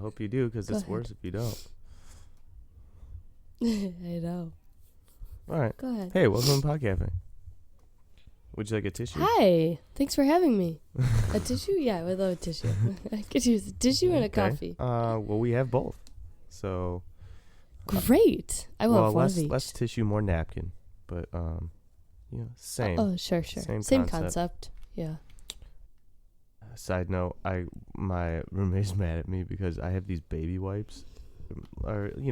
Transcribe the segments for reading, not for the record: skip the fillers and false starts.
hope you do, because Go it's ahead. worse if you don't. I know. All right. Go ahead. Hey, welcome to Podcasting. Would you like a tissue? Hi. Thanks for having me. A tissue? Yeah, I would love a tissue. I could use a tissue and a coffee. Well, we have both. So. Great. I want one of each. Less tissue, more napkin. But, same. Oh, sure. Same concept. Yeah. Side note, my roommate's mad at me because I have these baby wipes. Or, is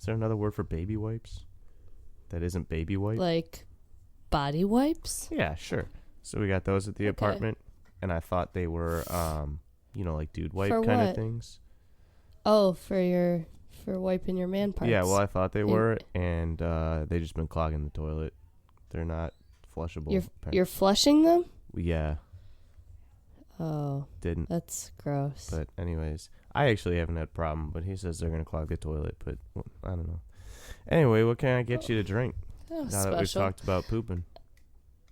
there another word for baby wipes that isn't baby wipe? Like body wipes? Yeah, sure. So we got those at the apartment, and I thought they were, like dude wipe kind of things. Oh, for wiping your man parts. Yeah, well, I thought they were, and they just been clogging the toilet. They're not flushable. You're flushing them? Yeah. Oh. Didn't. That's gross. But anyways, I actually haven't had a problem, but he says they're going to clog the toilet, but I don't know. Anyway, what can I get you to drink now that we've talked about pooping?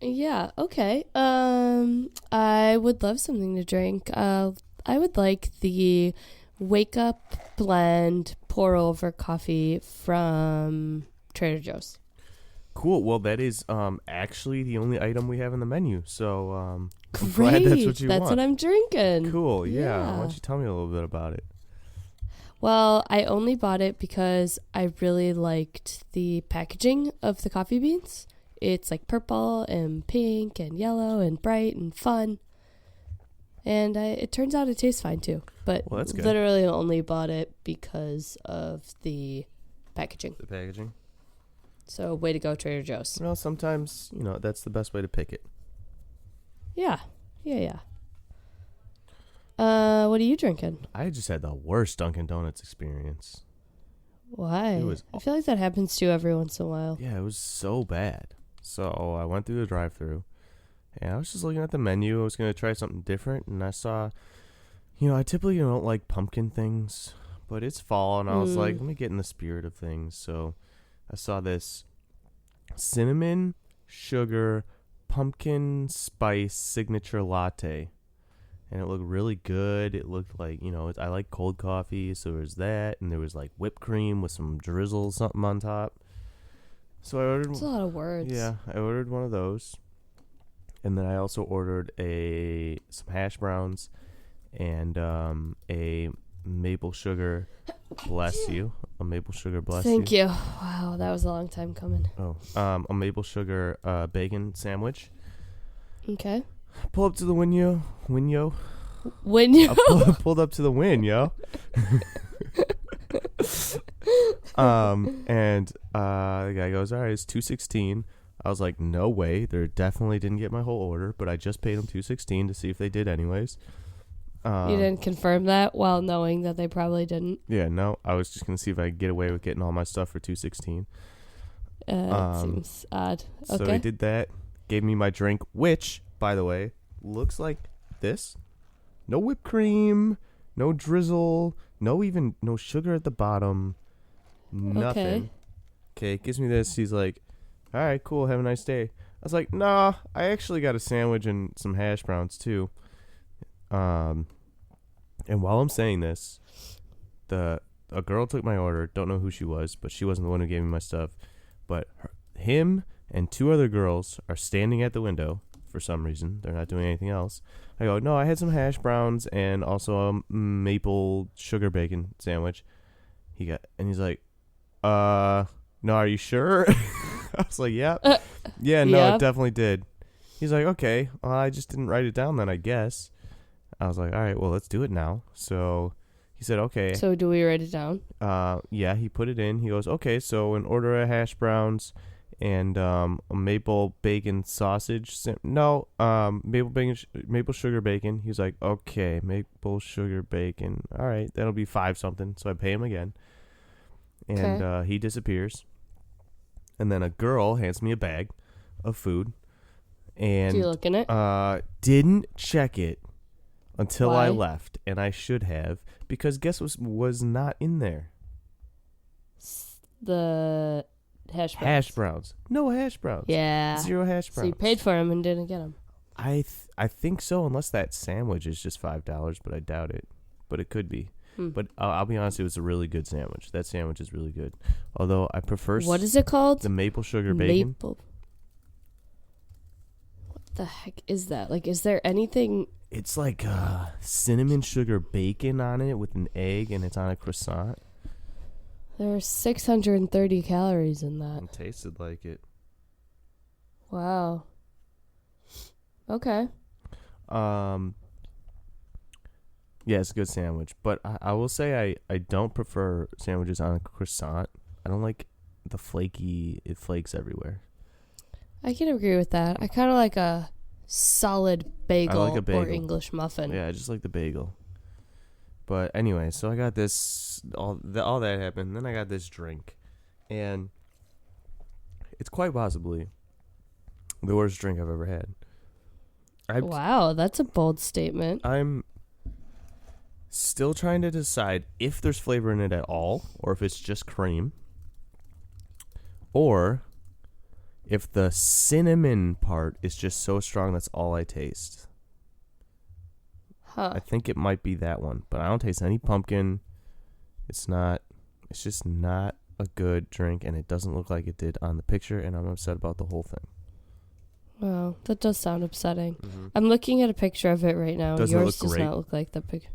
Yeah, okay. I would love something to drink. I would like the Wake Up Blend pour over coffee from Trader Joe's. Cool. Well, that is actually the only item we have in the menu. So I'm Great. glad that's what you want. That's what I'm drinking. Cool. Yeah. Why don't you tell me a little bit about it? Well, I only bought it because I really liked the packaging of the coffee beans. It's like purple and pink and yellow and bright and fun. And it turns out it tastes fine too. But that's good. Literally only bought it because of the packaging. The packaging? So way to go, Trader Joe's. Well, sometimes, that's the best way to pick it. Yeah. What are you drinking? I just had the worst Dunkin' Donuts experience. Why? I feel like that happens to you every once in a while. Yeah, it was so bad. So I went through the drive-thru, and I was just looking at the menu. I was going to try something different, and I saw, I typically don't like pumpkin things, but it's fall, and I was like, let me get in the spirit of things. So I saw this cinnamon, sugar, pumpkin spice signature latte, and it looked really good. It looked like, I like cold coffee, so there was that, and there was like whipped cream with some drizzle something on top. So I ordered. That's a lot of words. Yeah, I ordered one of those, and then I also ordered some hash browns and a maple sugar. Bless you. A maple sugar bless you. Thank you. Wow, that was a long time coming. Oh, a maple sugar bacon sandwich. Okay. Pull up to the window. Pulled up to the win, yo. And the guy goes, all right, it's $2.16. I was like, no way. They definitely didn't get my whole order, but I just paid them $2.16 to see if they did anyways. You didn't confirm that while knowing that they probably didn't? Yeah, no. I was just going to see if I could get away with getting all my stuff for $2.16. It seems odd. Okay. So he did that, gave me my drink, which, by the way, looks like this. No whipped cream, no drizzle, no sugar at the bottom, nothing. Okay, gives me this. He's like, all right, cool, have a nice day. I was like, nah, I actually got a sandwich and some hash browns too. And while I'm saying this, a girl took my order. Don't know who she was, but she wasn't the one who gave me my stuff. But him and two other girls are standing at the window for some reason. They're not doing anything else. I go, no, I had some hash browns and also a maple sugar bacon sandwich. He's like, no, are you sure? I was like, yeah. Yeah, no, Yep. it definitely did. He's like, okay, well, I just didn't write it down then, I guess. I was like, all right, well, let's do it now. So he said, okay. So do we write it down? Yeah, he put it in. He goes, okay, so an order of hash browns and a maple bacon sausage. Maple sugar bacon. He's like, okay, maple sugar bacon. All right, that'll be 5 something. So I pay him again. And he disappears. And then a girl hands me a bag of food. And Do you look in it? Didn't check it until Why? I left, and I should have, because guess what was not in there? The hash browns. Hash browns. No hash browns. Yeah. 0 hash browns. So you paid for them and didn't get them. I think so, unless that sandwich is just $5, but I doubt it. but it could be. But I'll be honest, it was a really good sandwich. That sandwich is really good. Although I prefer What is it called? the maple sugar bacon. What the heck is that? Like, is there anything? It's like cinnamon sugar bacon on it with an egg, and it's on a croissant. There are 630 calories in that. It tasted like it. Wow. Okay. Yeah, it's a good sandwich. But I will say I don't prefer sandwiches on a croissant. I don't like the flaky, it flakes everywhere. I can agree with that. I kind of like a solid bagel, I like a bagel or English muffin. Yeah, I just like the bagel. But anyway, so I got this, all that happened. Then I got this drink. And it's quite possibly the worst drink I've ever had. Wow, that's a bold statement. I'm still trying to decide if there's flavor in it at all, or if it's just cream, or if the cinnamon part is just so strong that's all I taste. Huh. I think it might be that one, but I don't taste any pumpkin. It's just not a good drink, and it doesn't look like it did on the picture, and I'm upset about the whole thing. Wow, that does sound upsetting. Mm-hmm. I'm looking at a picture of it right now. Doesn't Yours look does great. not look like the picture.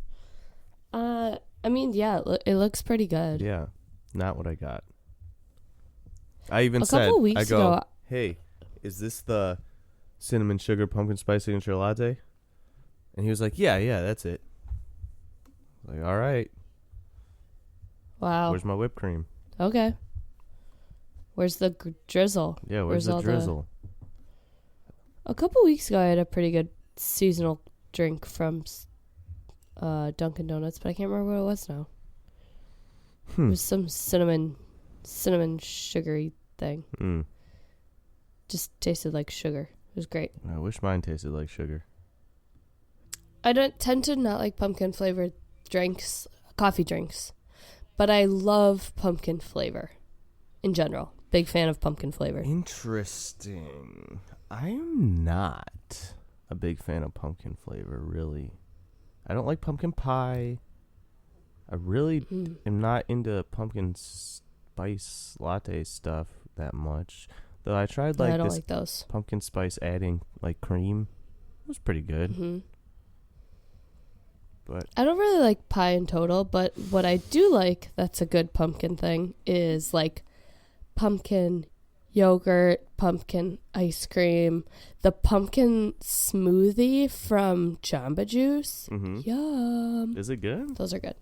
I mean, yeah, it looks pretty good. Yeah, not what I got. I even A said, couple weeks I go, ago, hey, is this the cinnamon sugar pumpkin spice signature latte? And he was like, yeah, that's it. I was like, all right. Wow. Where's my whipped cream? Okay. Where's the drizzle? Yeah, where's the all drizzle? A couple weeks ago, I had a pretty good seasonal drink from Dunkin' Donuts, but I can't remember what it was now. It was some cinnamon sugary thing. Just tasted like sugar. It was great. I wish mine tasted like sugar. I don't tend to not like pumpkin flavored drinks, coffee drinks, but I love pumpkin flavor in general. Big fan of pumpkin flavor. Interesting. I'm not a big fan of pumpkin flavor, really. I don't like pumpkin pie. I really am not into pumpkin spice latte stuff that much. Though I tried I like don't this like those. pumpkin spice adding like cream. It was pretty good. Mm-hmm. But I don't really like pie in total, but what I do like that's a good pumpkin thing is like pumpkin yogurt, pumpkin ice cream, the pumpkin smoothie from Jamba Juice. Yum. is it good? Those are good.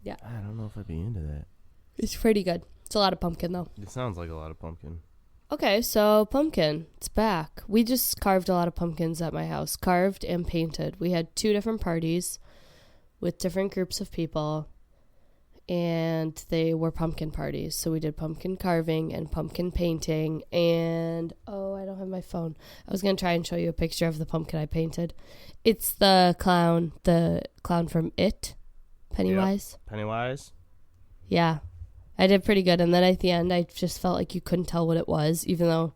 Yeah. I don't know if I'd be into that. It's pretty good. It's a lot of pumpkin though. It sounds like a lot of pumpkin. Okay, so pumpkin, it's back. We just carved a lot of pumpkins at my house, carved and painted. We had 2 different parties with different groups of people, and they were pumpkin parties. So we did pumpkin carving and pumpkin painting, and I don't have my phone. I was going to try and show you a picture of the pumpkin I painted. It's the clown from It, Pennywise. Yep. Pennywise? Yeah. I did pretty good, and then at the end, I just felt like you couldn't tell what it was, even though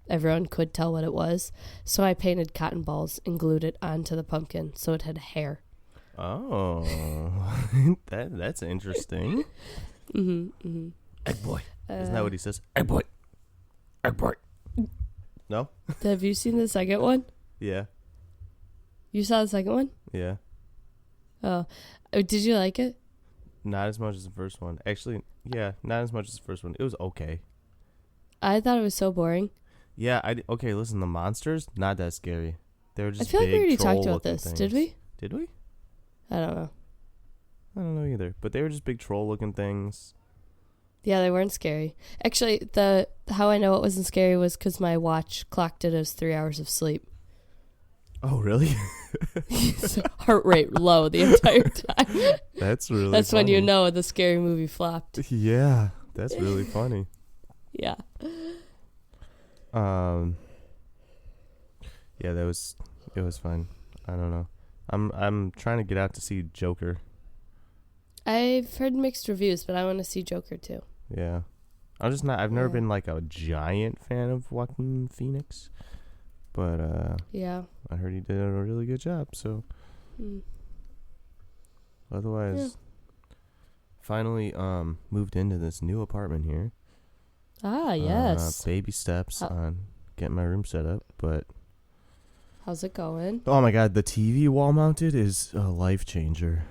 everyone could tell what it was. So I painted cotton balls and glued it onto the pumpkin, so it had hair. Oh, that's interesting. Egg boy. Isn't that what he says? Egg boy. Egg boy. No? Have you seen the second one? Yeah. You saw the second one? Yeah. Oh. Did you like it? Not as much as the first one. Actually, yeah, not as much as the first one. It was okay. I thought it was so boring. Yeah, okay, listen, the monsters, not that scary. They were just I feel like we big already talked about troll-looking this. things. Did we? Did we? I don't know. I don't know either. But they were just big troll-looking things. Yeah, they weren't scary. Actually, how I know it wasn't scary was because my watch clocked it as 3 hours of sleep. Oh, really? So heart rate low the entire time. That's really That's funny. when you know the scary movie flopped. Yeah, that's really funny. Yeah. Yeah, it was fun. I don't know. I'm trying to get out to see Joker. I've heard mixed reviews, but I want to see Joker too. Yeah. I've never been like a giant fan of Joaquin Phoenix. But yeah. I heard he did a really good job, so Otherwise, finally moved into this new apartment here. Ah, yes. Baby steps on getting my room set up, but How's it going? oh my god, the TV wall mounted is a life changer.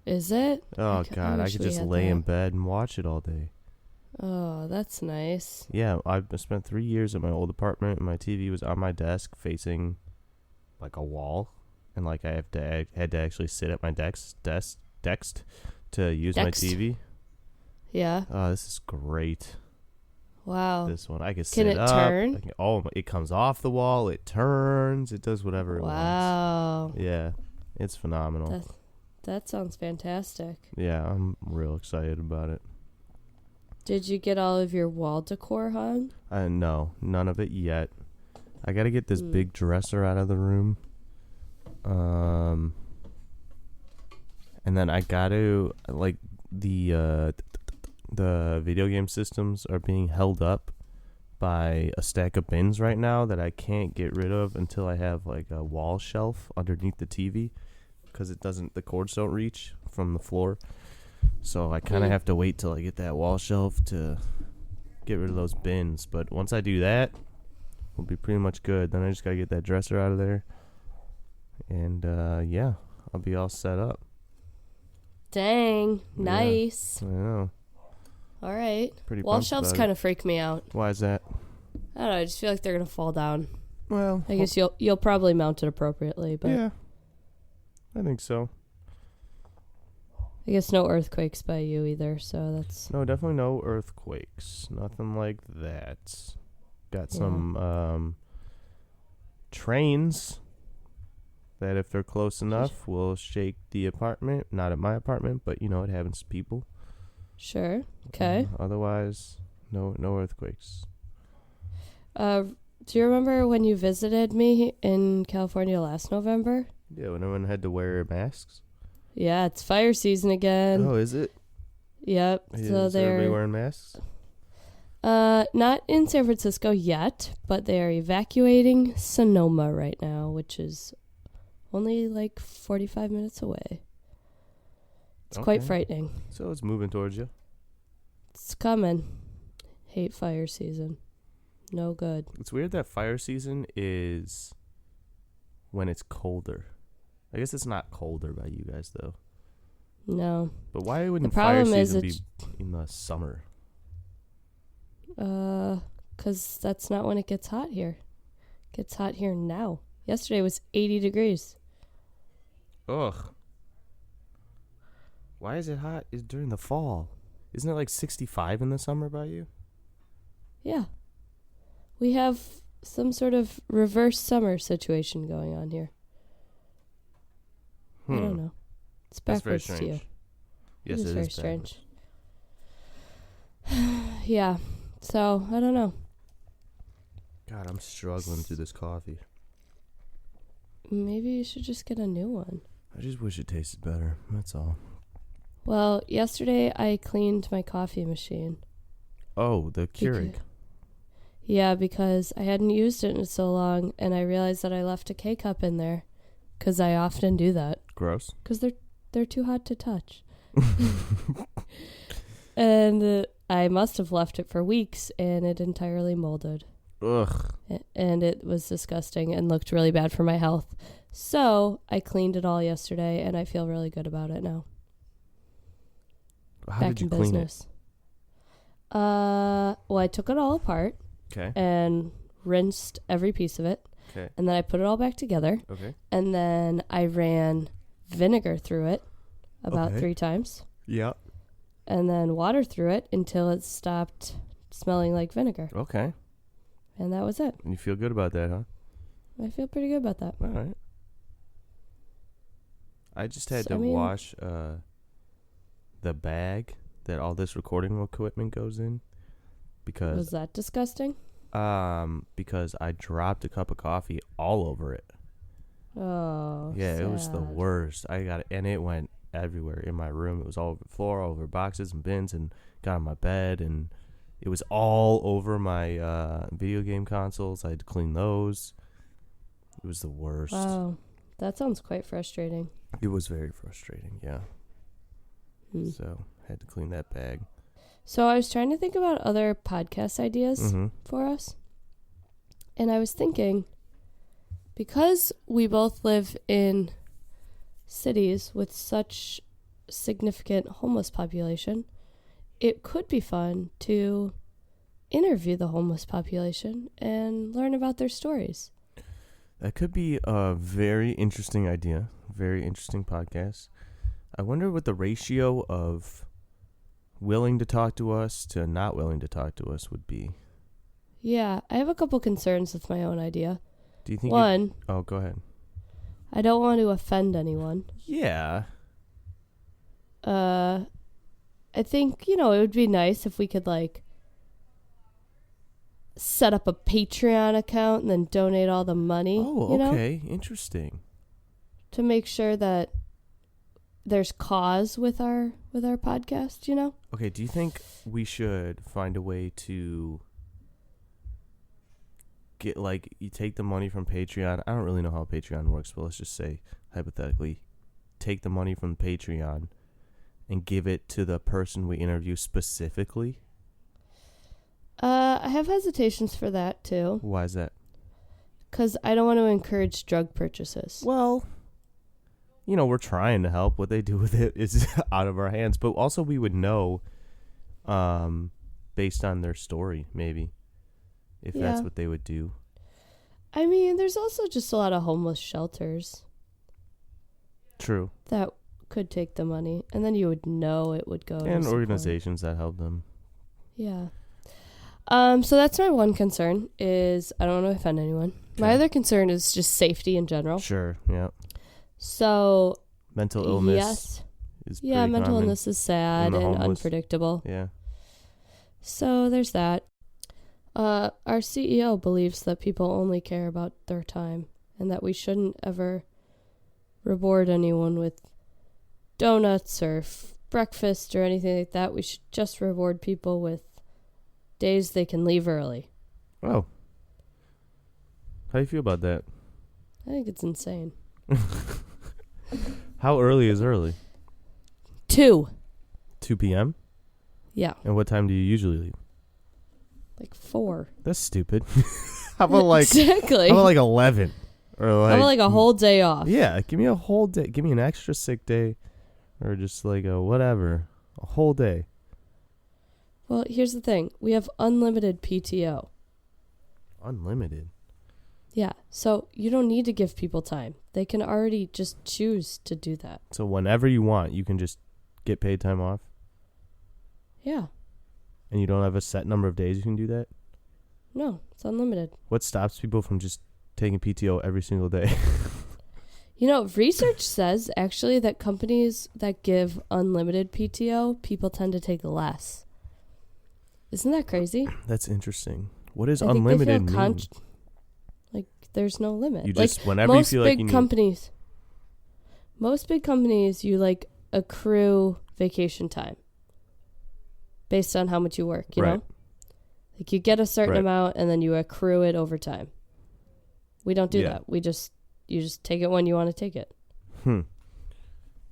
Is it? Oh god, I wish could we just had lay in that. bed and watch it all day. Oh, that's nice. Yeah, I've spent 3 years at my old apartment, and my TV was on my desk facing like a wall, and like I had to actually sit at my desk to use my Dext? TV. Yeah. Oh, this is great. Wow. This one, I can Can sit it up. turn? It comes off the wall. It turns. It does whatever it wants. Wow. Yeah, it's phenomenal. That sounds fantastic. Yeah, I'm real excited about it. Did you get all of your wall decor hung? No, none of it yet. I got to get this big dresser out of the room. And then I got to like the video game systems are being held up by a stack of bins right now that I can't get rid of until I have like a wall shelf underneath the TV, because the cords don't reach from the floor. So I kind of have to wait till I get that wall shelf to get rid of those bins. But once I do that, we'll be pretty much good. Then I just got to get that dresser out of there. And yeah, I'll be all set up. Dang. Nice. Yeah, I know. All right. Pretty Wall pumped shelves about kind of freak me out. Why is that? I don't know. I just feel like they're going to fall down. Well, I guess you'll probably mount it appropriately, but yeah, I think so. I guess no earthquakes by you either, so that's... No, definitely no earthquakes. Nothing like that. Got some trains that, if they're close enough, will shake the apartment. Not at my apartment, but, it happens to people. Sure. Okay. Otherwise, no earthquakes. Do you remember when you visited me in California last November? Yeah, when everyone had to wear masks. Yeah, it's fire season again. Oh, is it? Yep. So Is everybody they're wearing masks? not in San Francisco yet, but they are evacuating Sonoma right now, which is only like 45 minutes away. It's quite frightening. So it's moving towards you. It's coming. Hate fire season. No good. It's weird that fire season is when it's colder. I guess it's not colder by you guys, though. No. But why wouldn't The fire problem is season be in the summer? 'Cause that's not when it gets hot here. It gets hot here now. Yesterday was 80 degrees. Ugh. Why is it hot during the fall? Isn't it like 65 in the summer by you? Yeah. We have some sort of reverse summer situation going on here. I don't know. It's That's very backwards to you. strange. Yes, it is it very is strange. Yeah. So, I don't know. God, I'm struggling through this coffee. Maybe you should just get a new one. I just wish it tasted better. That's all. Well, yesterday I cleaned my coffee machine. Oh, the Keurig. Yeah, because I hadn't used it in so long, and I realized that I left a K-cup in there, because I often do that. Gross. Because they're too hot to touch. And I must have left it for weeks, and it entirely molded. Ugh. And it was disgusting and looked really bad for my health. So I cleaned it all yesterday, and I feel really good about it now. How Back did you in clean business. Well, I took it all apart. Okay. And rinsed every piece of it. Okay. And then I put it all back together. Okay. And then I ran vinegar through it about 3 times. Yeah. And then water through it until it stopped smelling like vinegar. Okay. And that was it. And you feel good about that, huh? I feel pretty good about that. All right. I just had to wash the bag that all this recording equipment goes in. Because was that disgusting? Because I dropped a cup of coffee all over it. Oh, yeah, sad. It was the worst. I got it, and it went everywhere in my room. It was all over the floor, all over boxes and bins, and got on my bed, and it was all over my video game consoles. I had to clean those. It was the worst. Wow, that sounds quite frustrating. It was very frustrating. Yeah. So had to clean that bag. So I was trying to think about other podcast ideas for us. And I was thinking, because we both live in cities with such significant homeless population, it could be fun to interview the homeless population and learn about their stories. That could be a very interesting idea. Very interesting podcast. I wonder what the ratio of willing to talk to us to not willing to talk to us would be. Yeah, I have a couple concerns with my own idea. Do you think One, oh, go ahead. I don't want to offend anyone. Yeah. I think, it would be nice if we could, set up a Patreon account and then donate all the money. Oh, okay. Interesting. To make sure that there's cause with our podcast, Okay, do you think we should find a way to get, you take the money from Patreon? I don't really know how Patreon works, but let's just say, hypothetically, take the money from Patreon and give it to the person we interview specifically? I have hesitations for that, too. Why is that? Because I don't want to encourage drug purchases. Well, we're trying to help. What they do with it is out of our hands. But also we would know based on their story, maybe, if that's what they would do. I mean, there's also just a lot of homeless shelters. True. That could take the money. And then you would know it would go and to organizations that help them. Yeah. So that's my one concern is I don't want to offend anyone. Okay. My other concern is just safety in general. Sure, yeah. So mental illness is pretty mental common. Illness is sad and unpredictable. Yeah. So there's that. Our CEO believes that people only care about their time and that we shouldn't ever reward anyone with donuts or breakfast or anything like that. We should just reward people with days they can leave early. Oh. How do you feel about that? I think it's insane. How early is early? 2 p.m.? Yeah. And what time do you usually leave? 4. That's stupid. How about exactly. How about 11? Or how about a whole day off? Yeah, give me a whole day. Give me an extra sick day. Or just a whatever. A whole day. Well, here's the thing. We have unlimited PTO. Unlimited? Yeah. So you don't need to give people time. They can already just choose to do that. So whenever you want, you can just get paid time off? Yeah. And you don't have a set number of days you can do that? No, it's unlimited. What stops people from just taking PTO every single day? Research says actually that companies that give unlimited PTO, people tend to take less. Isn't that crazy? That's interesting. What does unlimited mean? There's no limit. You just, whenever you feel like you need... Most big companies, you, accrue vacation time based on how much you work, you know? You get a certain amount, and then you accrue it over time. We don't do that. You just take it when you want to take it.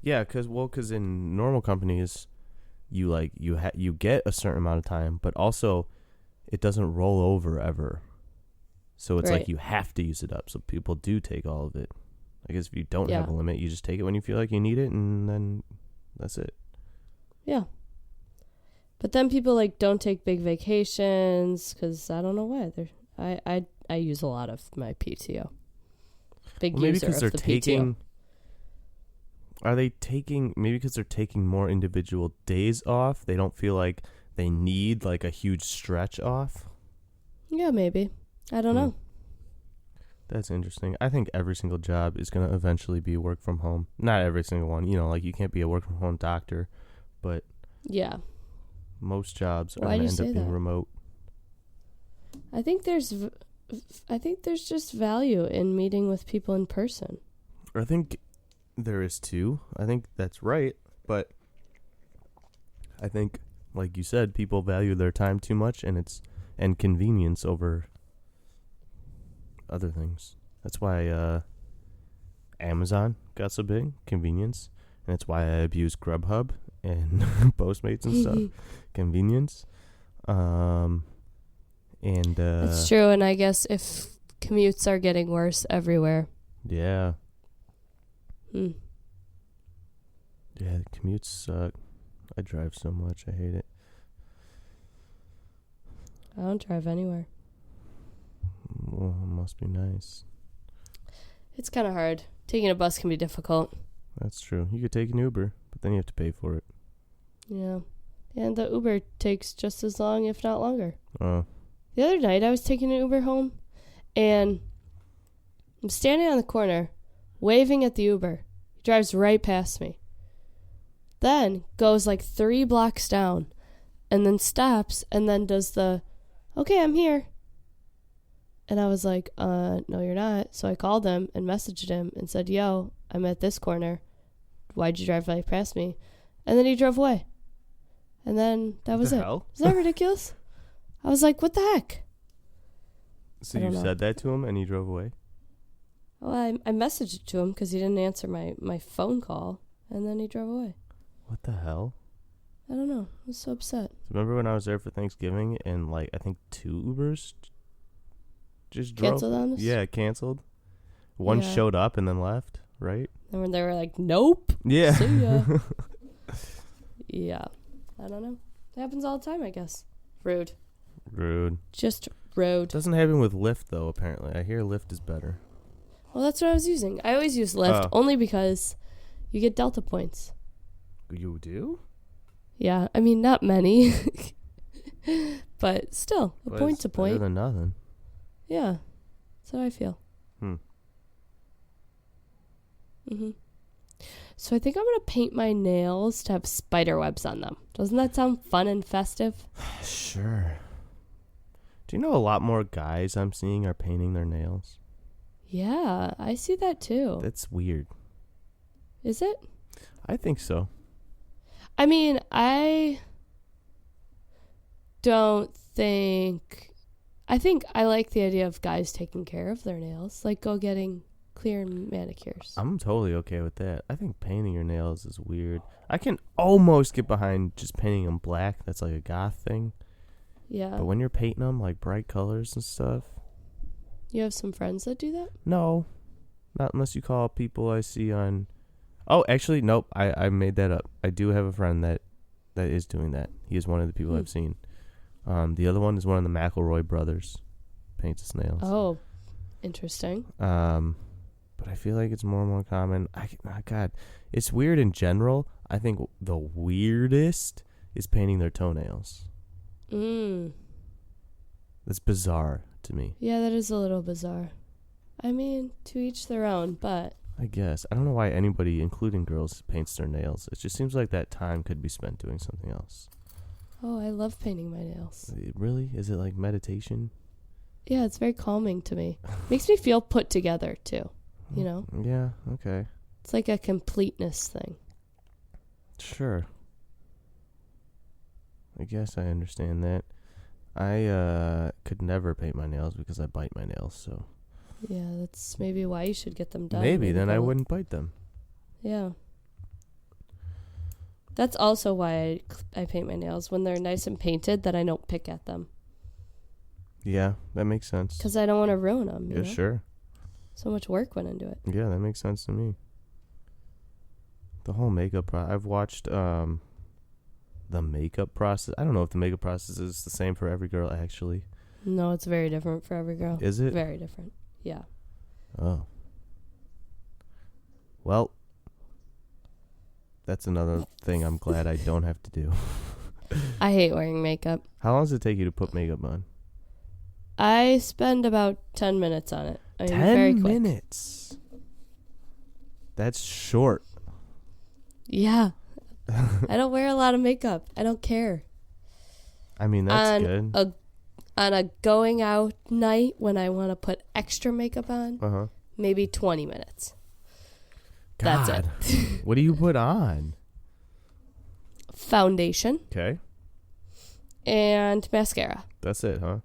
Yeah, because in normal companies... You get a certain amount of time, but also it doesn't roll over ever. So it's you have to use it up. So people do take all of it. I guess if you don't have a limit, you just take it when you feel like you need it, and then that's it. Yeah. But then people don't take big vacations because I don't know why. I use a lot of my PTO. Maybe because they're taking. Are they taking, maybe because they're taking more individual days off, they don't feel like they need a huge stretch off? Yeah, maybe. I don't know. That's interesting. I think every single job is going to eventually be work from home. Not every single one. You can't be a work from home doctor, but yeah, most jobs are going to end up being remote. I think there's just value in meeting with people in person. I think there is too. I think that's right. But I think, like you said, people value their time too much and convenience over other things. That's why Amazon got so big, convenience. And that's why I abuse Grubhub and Postmates and stuff. Convenience. And That's true, and I guess if commutes are getting worse everywhere. yeah. Hmm. Yeah, the commutes suck. I drive so much. I hate it. I don't drive anywhere. Well, it must be nice. It's kind of hard. Taking a bus can be difficult. That's true. You could take an Uber, but then you have to pay for it. Yeah. And the Uber takes just as long, if not longer. Oh. The other night, I was taking an Uber home, and I'm standing on the corner, waving at the Uber. He drives right past me. Then goes like 3 blocks down, and then stops, and then does the, okay, I'm here. And I was like, no, you're not. So I called him and messaged him and said, yo, I'm at this corner. Why'd you drive right past me? And then he drove away. And then that was it. Hell? Is that ridiculous? I was like, what the heck? So I you don't know. said that to him and he drove away? Well, I messaged it to him because he didn't answer my phone call. And then he drove away. What the hell? I don't know. I was so upset. Remember when I was there for Thanksgiving and like I think 2 Ubers just drove? Canceled on us? Yeah, canceled. One Yeah. showed up and then left, right? And when they were like, nope. Yeah. See ya. Yeah. I don't know. It happens all the time, I guess. Rude. Rude. Just rude. Doesn't happen with Lyft though, apparently. I hear Lyft is better. Well, that's what I was using. I always use Lyft Oh. only because you get Delta points. You do? Yeah. I mean, not many. But still, a But point's it's a point. better than nothing. Yeah. That's how I feel. Hmm. Mm-hmm. So I think I'm going to paint my nails to have spider webs on them. Doesn't that sound fun and festive? Sure. Do you know a lot more guys I'm seeing are painting their nails? Yeah, I see that too. That's weird. Is it? I think so. I mean, I don't think... I think I like the idea of guys taking care of their nails. Like, go getting clear manicures. I'm totally okay with that. I think painting your nails is weird. I can almost get behind just painting them black. That's like a goth thing. Yeah. But when you're painting them like bright colors and stuff, You have some friends that do that? no. Not unless you call people I see on... Oh, actually, nope. I made that up. I do have a friend that is doing that. He is one of the people I've seen. The other one is one of the McElroy brothers. Paints his nails. Oh, interesting. But I feel like it's more and more common. God, it's weird in general. I think the weirdest is painting their toenails. That's bizarre to me. Yeah, that is a little bizarre. I mean, to each their own, but... I guess. I don't know why anybody, including girls, paints their nails. It just seems like that time could be spent doing something else. Oh, I love painting my nails. Really? Is it like meditation? Yeah, it's very calming to me. Makes me feel put together, too. You know? Yeah, okay. It's like a completeness thing. Sure. I guess I understand that. I could never paint my nails because I bite my nails, so... Yeah, that's maybe why you should get them done. Maybe, then I go- wouldn't bite them. Yeah. That's also why I paint my nails. When they're nice and painted, that I don't pick at them. Yeah, that makes sense. Because I don't want to ruin them. Yeah, sure. So much work went into it. Yeah, that makes sense to me. The whole makeup I've watched the makeup process. I don't know if the makeup process is the same for every girl, actually. No, it's very different for every girl. Is it? Very different. Yeah. Oh. Well, that's another thing I'm glad I don't have to do. I hate wearing makeup. How long does it take you to put makeup on? I spend about 10 minutes on it. I mean, 10 very quick. minutes. That's short. Yeah. I don't wear a lot of makeup. I don't care. I mean, that's good. On a going out night when I want to put extra makeup on, Uh-huh. maybe 20 minutes. God. That's it. What do you put on? Foundation Okay. and mascara. That's it, huh?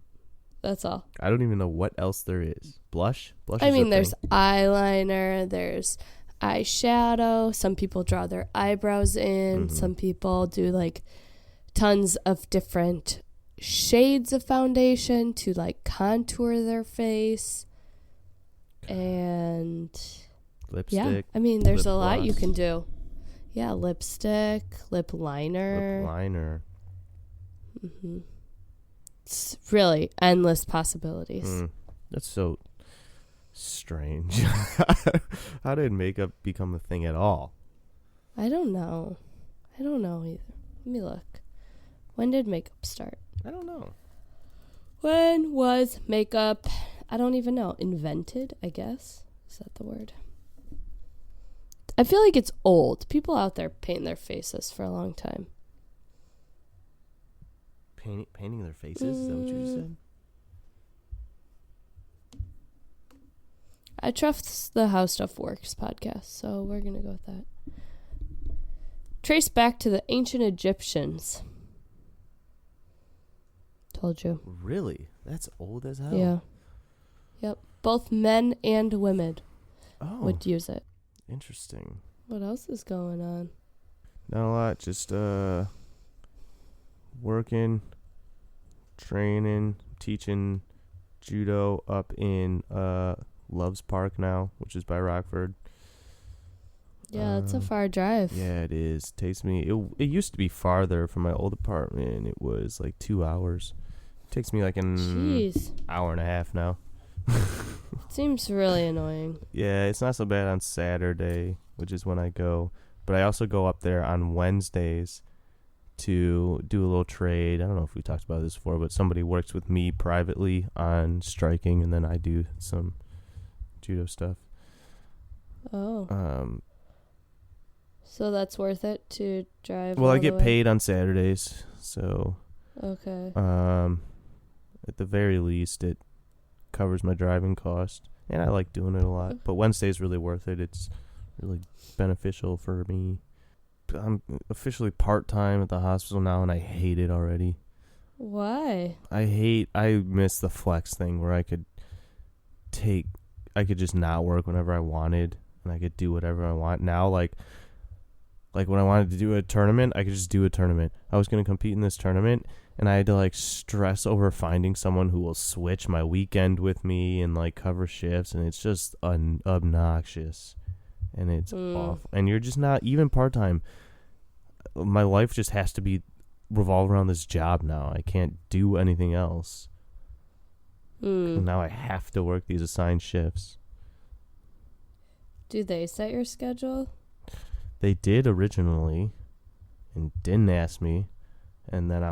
That's all. I don't even know what else there is. Blush? Blush I is a mean, there's thing. eyeliner, there's eyeshadow. Some people draw their eyebrows in. Some people do like tons of different shades of foundation to like contour their face. And lipstick. I mean, there's lip a lot gloss. you can do. Yeah, lipstick, lip liner. Lip liner. It's really endless possibilities. That's so strange. How did makeup become a thing at all? I don't know either. Let me look. When did makeup start? I don't know. When was makeup, I don't even know, invented, I guess? Is that the word? I feel like it's old. People out there paint their faces for a long time. Painting their faces? Is that what you just said? I trust the How Stuff Works podcast, so we're going to go with that. Trace back to the ancient Egyptians. Told you. Really? That's old as hell. Yeah. Yep. Both men and women would use it. Interesting. What else is going on? Not a lot. Just working, training, teaching judo up in Loves Park now, which is by Rockford. Yeah, it's a far drive. Yeah, it is. Takes me. It used to be farther from my old apartment. It was like 2 hours. Takes me like an hour and a half now. Seems really annoying. Yeah, it's not so bad on Saturday, which is when I go. But I also go up there on Wednesdays to do a little trade. I don't know if we talked about this before, but somebody works with me privately on striking, and then I do some judo stuff. Oh. So that's worth it to drive. Well, I get paid on Saturdays, so okay. At the very least, it covers my driving cost, and I like doing it a lot. But Wednesday's really worth it. It's really beneficial for me. I'm officially part-time at the hospital now, and I hate it already. Why? I miss the flex thing where I could just not work whenever I wanted, and I could do whatever I want. Now, like when I wanted to do a tournament, I could just do a tournament. I was going to compete in this tournament, and I had to like stress over finding someone who will switch my weekend with me and like cover shifts, and it's just obnoxious, and it's awful. And you're just not even part-time. My life just has to be revolve around this job now. I can't do anything else. Now I have to work these assigned shifts. Do they set your schedule? They did originally and didn't ask me. And then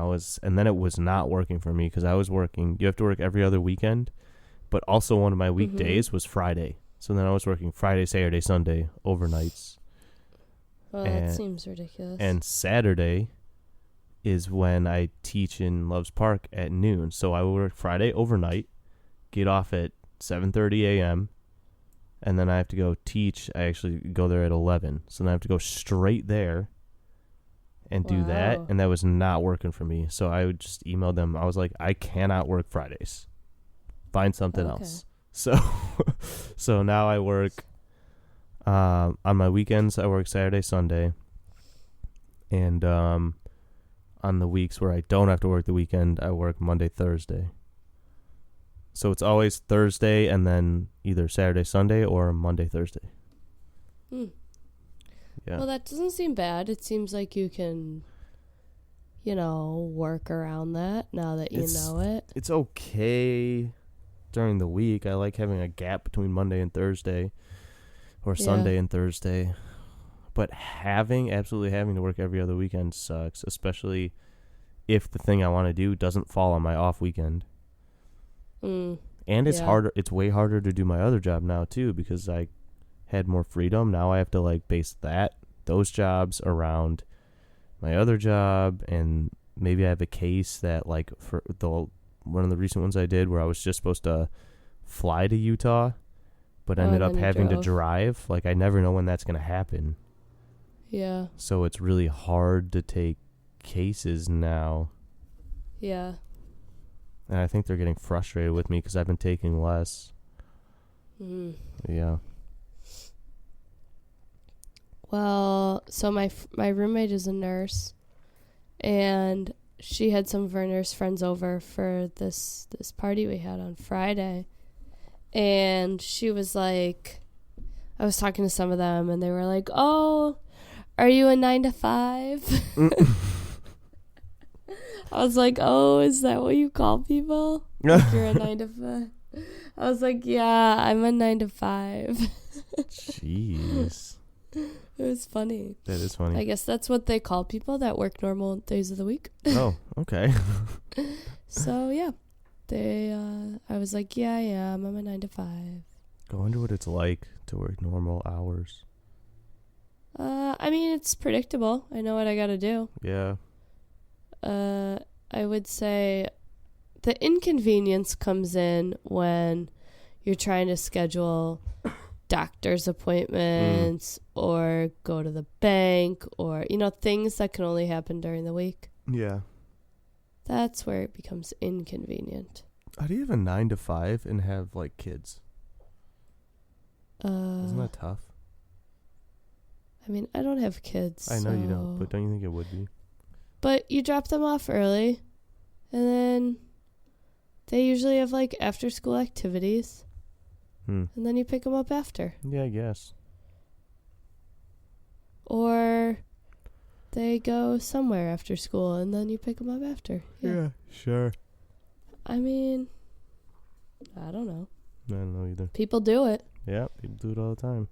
it was not working for me because I was working. You have to work every other weekend, but also one of my weekdays was Friday. So then I was working Friday, Saturday, Sunday, overnights. Well, that seems ridiculous. And Saturday is when I teach in Loves Park at noon. So I would work Friday overnight, get off at 7:30 a.m., and then I have to go teach. I actually go there at 11. So then I have to go straight there and do that, and that was not working for me. So I would just email them. I was like, I cannot work Fridays. Find something else. So now I work on my weekends. I work Saturday, Sunday, and on the weeks where I don't have to work the weekend, I work Monday, Thursday. So it's always Thursday and then either Saturday, Sunday, or Monday, Thursday. Yeah. Well, that doesn't seem bad. It seems like you can, work around that now that you know it. It's okay during the week. I like having a gap between Monday and Thursday or Sunday and Thursday. But absolutely having to work every other weekend sucks, especially if the thing I want to do doesn't fall on my off weekend. And it's harder. It's way harder to do my other job now, too, because I had more freedom. Now I have to like base those jobs around my other job, and maybe I have a case that like for one of the recent ones I did where I was just supposed to fly to Utah, but ended up having to drive. Like I never know when that's going to happen. Yeah. So it's really hard to take cases now. Yeah. And I think they're getting frustrated with me because I've been taking less. Yeah. Well, so my roommate is a nurse, and she had some of her nurse friends over for this party we had on Friday. And she was like, I was talking to some of them, and they were like, "Oh, are you a 9 to 5?" I was like, "Oh, is that what you call people? Like you're a 9 to 5?" I was like, "Yeah, I'm a 9 to 5." Jeez. It was funny. That is funny. I guess that's what they call people that work normal days of the week. Oh, okay. So, yeah. I was like, yeah, I am. I'm a 9 to 5. I wonder what it's like to work normal hours. I mean, it's predictable. I know what I got to do. Yeah. I would say the inconvenience comes in when you're trying to schedule doctor's appointments or go to the bank or, things that can only happen during the week. Yeah. That's where it becomes inconvenient. How do you have a 9 to 5 and have, like, kids? Isn't that tough? I mean, I don't have kids. I know you don't, but don't you think it would be? But you drop them off early, and then they usually have, like, after-school activities, and then you pick them up after. Yeah, I guess. Or they go somewhere after school, and then you pick them up after. Yeah, sure. I mean, I don't know. I don't know either. People do it. Yeah, people do it all the time.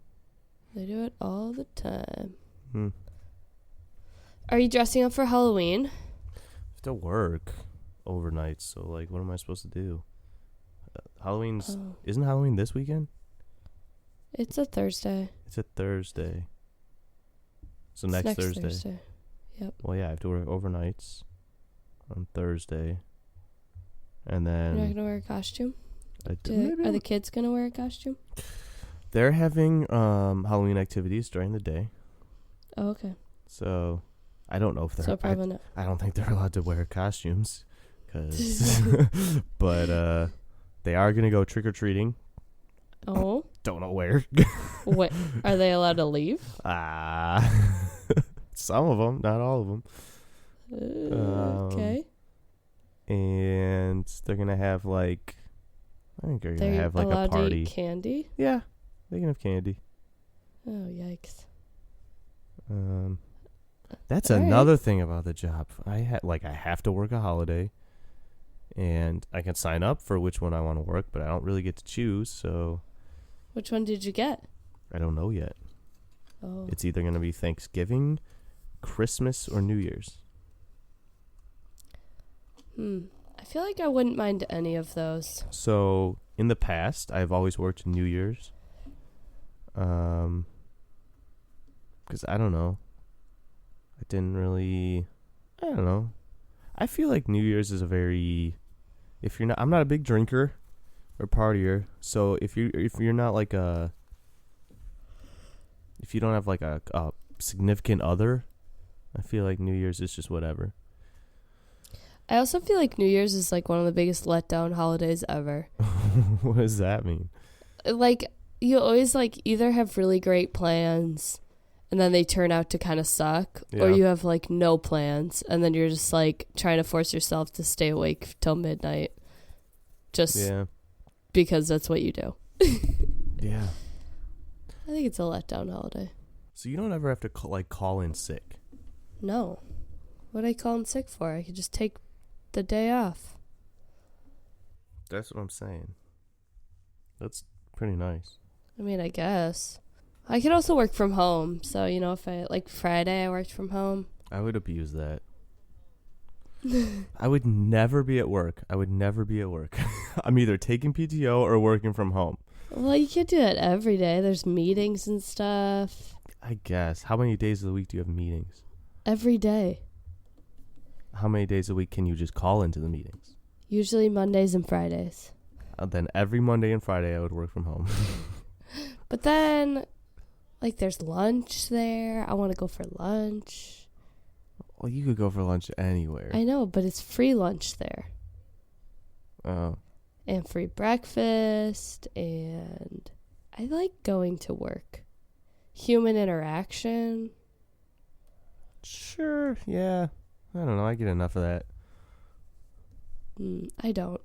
They do it all the time. Are you dressing up for Halloween? I have to work overnight, so, like, what am I supposed to do? Isn't Halloween this weekend? It's a Thursday. It's a Thursday. So next Thursday. Yep. Well, yeah, I have to work overnights on Thursday. And then... You're not going to wear a costume? Are the kids going to wear a costume? They're having Halloween activities during the day. Oh, okay. So, I don't know if they're... So probably not. I don't think they're allowed to wear costumes. But they are going to go trick-or-treating. Oh? Don't know where. What? Are they allowed to leave? Some of them, not all of them. Okay. And they're going to have, like... I think they're going to have, like, a allowed party. to eat candy? Yeah, they can have candy. Oh, yikes. That's All another right. thing about the job. I have to work a holiday, and I can sign up for which one I want to work, but I don't really get to choose, so... Which one did you get? I don't know yet. Oh. It's either going to be Thanksgiving, Christmas, or New Year's. I feel like I wouldn't mind any of those. So, in the past, I've always worked New Year's. Because I don't know. I don't know. I feel like New Year's is a very... I'm not a big drinker or partier, so if you're not like if you don't have like a significant other, I feel like New Year's is just whatever. I also feel like New Year's is like one of the biggest letdown holidays ever. What does that mean? Like, you always like either have really great plans and then they turn out to kind of suck, or you have like no plans and then you're just like trying to force yourself to stay awake till midnight just because that's what you do. Yeah. I think it's a letdown holiday. So you don't ever have to call in sick? No. What I call in sick for? I could just take the day off. That's what I'm saying. That's pretty nice. I mean, I guess. I could also work from home. So, if I, like Friday, I worked from home. I would abuse that. I would never be at work. I'm either taking PTO or working from home. Well, you can't do that every day. There's meetings and stuff. I guess. How many days of the week do you have meetings? Every day. How many days a week can you just call into the meetings? Usually Mondays and Fridays. Then every Monday and Friday I would work from home. But then, like, there's lunch there. I want to go for lunch. Well, you could go for lunch anywhere. I know, but it's free lunch there. Oh. And free breakfast. And I like going to work. human interaction. Sure, yeah. I don't know. I get enough of that. I don't.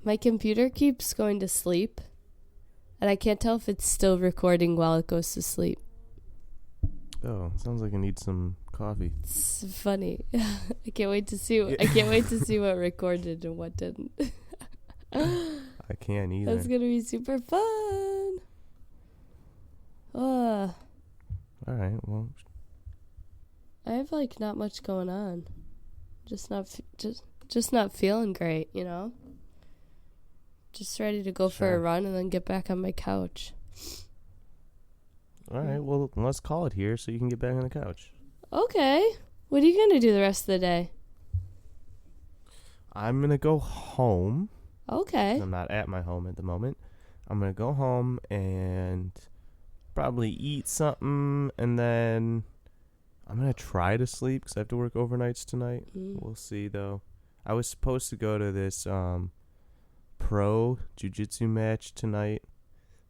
My computer keeps going to sleep, and I can't tell if it's still recording while it goes to sleep. Oh, sounds like I need some coffee. It's funny. I can't wait to see. I can't wait to see what recorded and what didn't. I can't either. That's gonna be super fun. All right. Well, I have like not much going on. Just not feeling great, you know. Just ready to go for a run and then get back on my couch. all right. Well, let's call it here so you can get back on the couch. Okay. What are you gonna do the rest of the day? I'm gonna go home. Okay. I'm not at my home at the moment. I'm gonna go home and probably eat something, and then I'm gonna try to sleep because I have to work overnights tonight. We'll see though. I was supposed to go to this pro jiu-jitsu match tonight.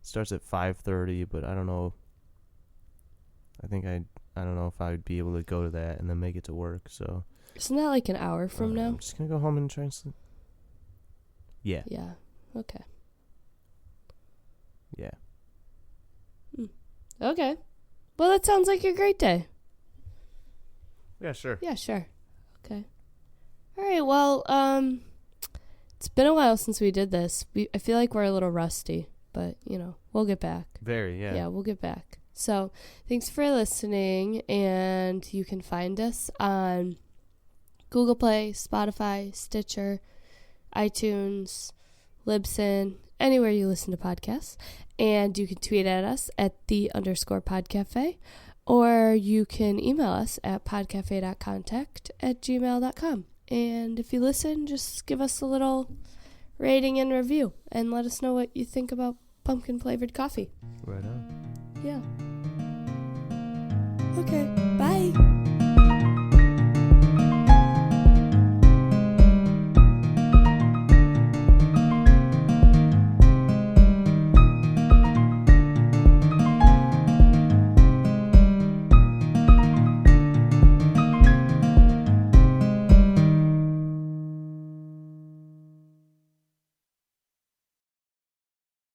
It starts at 5:30, but I don't know. I don't know if I would be able to go to that and then make it to work. So Isn't that like an hour from now? I'm just gonna go home and try and sleep. Yeah. Yeah. Okay. Yeah. Okay. Well, that sounds like a great day. Yeah, sure. Yeah, sure. Okay. All right. Well, it's been a while since we did this. I feel like we're a little rusty, but you know, we'll get back. Very, yeah. Yeah, we'll get back. So, thanks for listening, and you can find us on Google Play, Spotify, Stitcher, iTunes, Libsyn, anywhere you listen to podcasts. And you can tweet at us at _podcafe, or you can email us at podcafe.contact@gmail.com. And if you listen, just give us a little rating and review, and let us know what you think about pumpkin flavored coffee. Right on. Yeah. Okay.